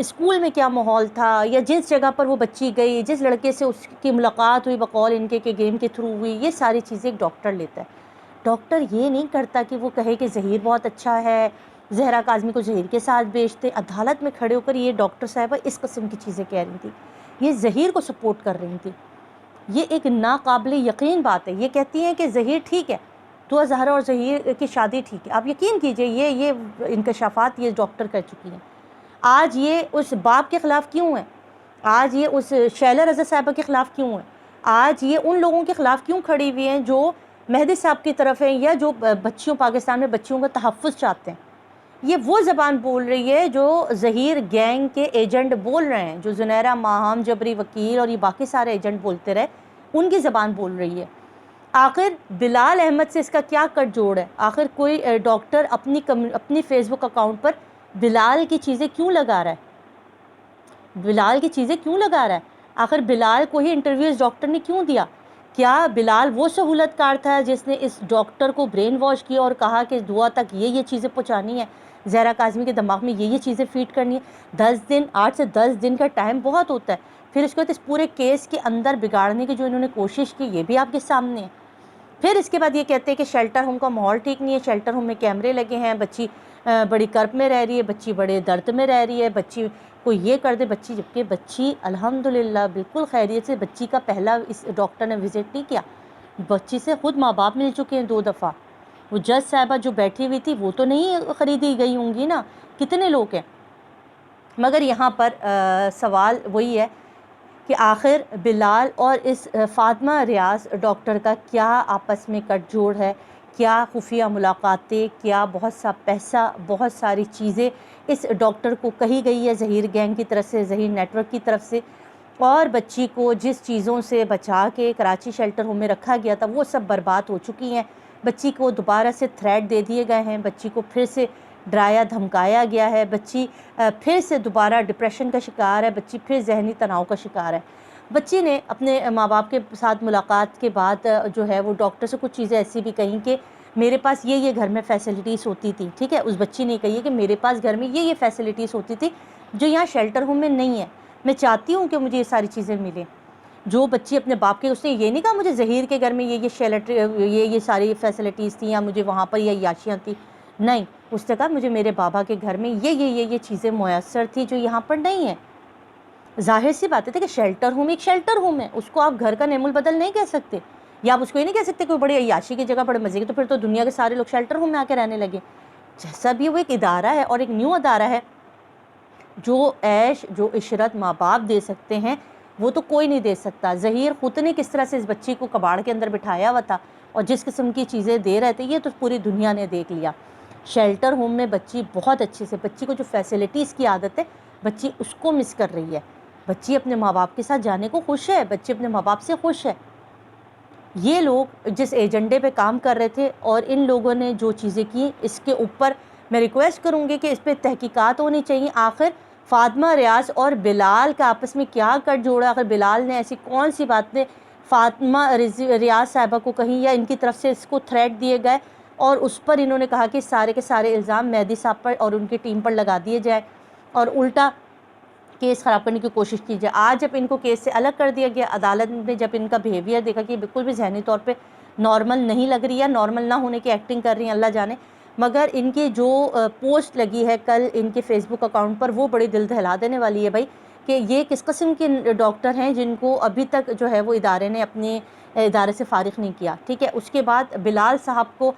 School میں کیا ماحول تھا، یا جس جگہ پر وہ بچی گئی، جس لڑکے سے اس کی ملاقات ہوئی بقول ان کے گیم کے تھرو ہوئی، یہ ساری چیزیں ایک ڈاکٹر لیتا ہے۔ ڈاکٹر یہ نہیں کرتا کہ وہ کہے کہ ظہیر بہت اچھا ہے، زہرا کاظمی کو ظہیر کے ساتھ بیچتے۔ عدالت میں کھڑے ہو کر یہ ڈاکٹر صاحبہ اس قسم کی چیزیں کہہ رہی تھی، یہ ظہیر کو سپورٹ کر رہی تھی۔ یہ ایک ناقابل یقین بات ہے۔ یہ کہتی ہیں کہ ظہیر ٹھیک ہے، تو زہرا اور ظہیر کی شادی ٹھیک ہے۔ آپ یقین کیجئے یہ انکشافات یہ ڈاکٹر کر چکی ہیں۔ آج یہ اس باپ کے خلاف کیوں ہیں؟ آج یہ اس شیلا رضا صاحبہ کے خلاف کیوں ہیں؟ آج یہ ان لوگوں کے خلاف کیوں کھڑی ہوئی ہیں جو مہدی صاحب کی طرف ہیں، یا جو بچیوں پاکستان میں بچیوں کا تحفظ چاہتے ہیں؟ یہ وہ زبان بول رہی ہے جو ظہیر گینگ کے ایجنٹ بول رہے ہیں، جو زنیرہ ماہم، جبری وکیل اور یہ باقی سارے ایجنٹ بولتے رہے، ان کی زبان بول رہی ہے۔ آخر بلال احمد سے اس کا کیا کٹ جوڑ ہے؟ آخر کوئی ڈاکٹر اپنی فیس بک اکاؤنٹ پر بلال کی چیزیں کیوں لگا رہا ہے؟ بلال کی چیزیں کیوں لگا رہا ہے؟ آخر بلال کو ہی انٹرویو اس ڈاکٹر نے کیوں دیا؟ کیا بلال وہ سہولت کار تھا جس نے اس ڈاکٹر کو برین واش کیا اور کہا کہ دعا تک یہ چیزیں پہنچانی ہیں، زہرا کاظمی کے دماغ میں یہ چیزیں فیڈ کرنی ہے؟ 10 دن 8 سے 10 دن کا ٹائم بہت ہوتا ہے۔ پھر اس کے بعد اس پورے کیس کے اندر بگاڑنے کی جو انہوں نے کوشش کی، یہ بھی آپ کے سامنے ہے۔ پھر اس کے بعد یہ کہتے ہیں کہ شیلٹر ہوم کا ماحول ٹھیک نہیں ہے، شیلٹر ہوم میں کیمرے لگے ہیں، بچی بڑی کرب میں رہ رہی ہے، بچی بڑے درد میں رہ رہی ہے، بچی کو یہ کر دے بچی، جبکہ بچی الحمدللہ بالکل خیریت سے، بچی کا پہلا اس ڈاکٹر نے وزٹ نہیں کیا، بچی سے خود ماں باپ مل چکے ہیں 2 دفعہ۔ وہ جج صاحبہ جو بیٹھی ہوئی تھی وہ تو نہیں خریدی گئی ہوں گی نا، کتنے لوگ ہیں۔ مگر یہاں پر سوال وہی ہے کہ آخر بلال اور اس فاطمہ ریاض ڈاکٹر کا کیا آپس میں کٹ جوڑ ہے، کیا خفیہ ملاقاتیں، کیا بہت سا پیسہ، بہت ساری چیزیں اس ڈاکٹر کو کہی گئی ہے ظہیر گینگ کی طرف سے، ظہیر نیٹ ورک کی طرف سے، اور بچی کو جس چیزوں سے بچا کے کراچی شیلٹر ہوم میں رکھا گیا تھا وہ سب برباد ہو چکی ہیں۔ بچی کو دوبارہ سے تھریٹ دے دیے گئے ہیں، بچی کو پھر سے ڈرایا دھمکایا گیا ہے، بچی پھر سے دوبارہ ڈپریشن کا شکار ہے، بچی پھر ذہنی تناؤ کا شکار ہے۔ بچی نے اپنے ماں باپ کے ساتھ ملاقات کے بعد جو ہے وہ ڈاکٹر سے کچھ چیزیں ایسی بھی کہیں کہ میرے پاس یہ گھر میں فیسلٹیز ہوتی تھی، ٹھیک ہے، اس بچی نے کہی ہے کہ میرے پاس گھر میں یہ فیسلٹیز ہوتی تھی جو یہاں شیلٹر ہوم میں نہیں ہے، میں چاہتی ہوں کہ مجھے یہ ساری چیزیں ملیں۔ جو بچی اپنے باپ کے، اس نے یہ نہیں کہا مجھے ظہیر کے گھر میں یہ ساری فیسلٹیز تھیں یا مجھے وہاں پر یہ عیاشیاں تھیں، نہیں، اس نے کہا مجھے میرے بابا کے گھر میں یہ چیزیں میسر تھی جو یہاں پر نہیں ہیں۔ ظاہر سی بات ہے کہ شیلٹر ہوم ایک شیلٹر ہوم ہے، اس کو آپ گھر کا نعم البدل نہیں کہہ سکتے، یا آپ اس کو یہ نہیں کہہ سکتے کہ وہ بڑی عیاشی کی جگہ بڑے مزے کی، تو پھر تو دنیا کے سارے لوگ شیلٹر ہوم میں آ کے رہنے لگے۔ جیسا بھی وہ ایک ادارہ ہے اور ایک نیو ادارہ ہے، جو عیش جو عشرت ماں باپ دے سکتے ہیں وہ تو کوئی نہیں دے سکتا۔ ظہیر خود نے کس طرح سے اس بچی کو کباڑ کے اندر بٹھایا ہوا تھا اور جس قسم کی چیزیں دے رہے تھے یہ تو پوری دنیا نے دیکھ لیا۔ شیلٹر ہوم میں بچی بہت اچھے سے، بچی کو جو فیسلٹیز کی عادت ہے بچی اس کو مس کر رہی ہے، بچی اپنے ماں باپ کے ساتھ جانے کو خوش ہے، بچی اپنے ماں باپ سے خوش ہے۔ یہ لوگ جس ایجنڈے پہ کام کر رہے تھے اور ان لوگوں نے جو چیزیں کی، اس کے اوپر میں ریکویسٹ کروں گی کہ اس پہ تحقیقات ہونی چاہیے۔ آخر فاطمہ ریاض اور بلال کا آپس میں کیا کٹ جوڑا؟ آخر بلال نے ایسی کون سی باتیں فاطمہ ریاض صاحبہ کو کہیں یا ان کی طرف سے اس کو تھریٹ دیے گئے اور اس پر انہوں نے کہا کہ سارے کے سارے الزام مہدی صاحب پر اور ان کی ٹیم پر لگا دیے جائے اور الٹا کیس خراب کرنے کی کوشش کی جائے۔ آج جب ان کو کیس سے الگ کر دیا گیا، عدالت نے جب ان کا بیہیویئر دیکھا کہ بالکل بھی ذہنی طور پہ نارمل نہیں لگ رہی ہے، نارمل نہ ہونے کی ایکٹنگ کر رہی ہیں اللہ جانے، مگر ان کی جو پوسٹ لگی ہے کل ان کے فیس بک اکاؤنٹ پر وہ بڑی دل دہلا دینے والی ہے بھائی، کہ یہ کس قسم کے ڈاکٹر ہیں جن کو ابھی تک جو ہے وہ ادارے نے اپنے ادارے سے فارغ نہیں کیا، ٹھیک ہے۔ اس کے بعد بلال صاحب کو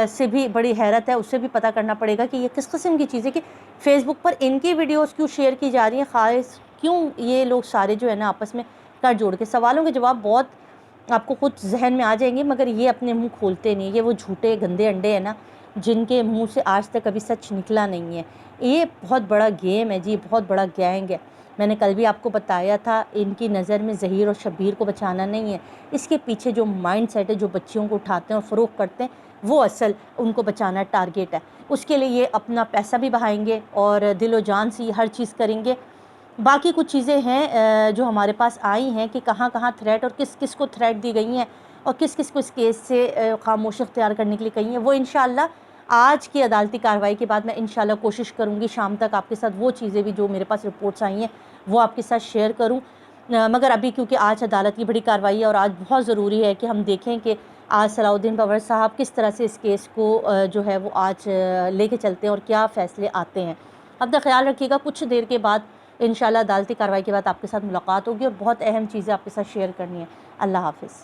سے بھی بڑی حیرت ہے، اس سے بھی پتہ کرنا پڑے گا کہ یہ کس قسم کی چیزیں کہ فیس بک پر ان کی ویڈیوز کیوں شیئر کی جا رہی ہیں، خاص کیوں یہ لوگ سارے جو ہے نا آپس میں کٹ جوڑ کے سوالوں کے جواب بہت آپ کو خود ذہن میں آ جائیں گے، مگر یہ اپنے منہ کھولتے نہیں، یہ وہ جھوٹے گندے انڈے ہیں نا جن کے منہ سے آج تک کبھی سچ نکلا نہیں ہے۔ یہ بہت بڑا گیم ہے جی، بہت بڑا گینگ ہے۔ میں نے کل بھی آپ کو بتایا تھا، ان کی نظر میں ظہیر اور شبیر کو بچانا نہیں ہے، اس کے پیچھے جو مائنڈ سیٹ ہے، جو بچیوں کو اٹھاتے ہیں اور فروغ کرتے ہیں، وہ اصل ان کو بچانا ٹارگیٹ ہے۔ اس کے لیے یہ اپنا پیسہ بھی بہائیں گے اور دل و جان سے ہر چیز کریں گے۔ باقی کچھ چیزیں ہیں جو ہمارے پاس آئی ہیں کہ کہاں کہاں تھریٹ اور کس کس کو تھریٹ دی گئی ہیں اور کس کس کو اس کیس سے خاموشی اختیار کرنے کے لیے کہی ہیں، وہ انشاءاللہ آج کی عدالتی کارروائی کے بعد میں انشاءاللہ کوشش کروں گی شام تک آپ کے ساتھ وہ چیزیں بھی جو میرے پاس رپورٹس آئی ہیں وہ آپ کے ساتھ شیئر کروں، مگر ابھی کیونکہ آج عدالت کی بڑی کارروائی ہے اور آج بہت ضروری ہے کہ ہم دیکھیں کہ آج صلاح الدین بابر صاحب کس طرح سے اس کیس کو جو ہے وہ آج لے کے چلتے ہیں اور کیا فیصلے آتے ہیں۔ اپنا خیال رکھیے گا، کچھ دیر کے بعد انشاءاللہ عدالتی کارروائی کے بعد آپ کے ساتھ ملاقات ہوگی اور بہت اہم چیزیں آپ کے ساتھ شیئر کرنی ہے۔ اللہ حافظ۔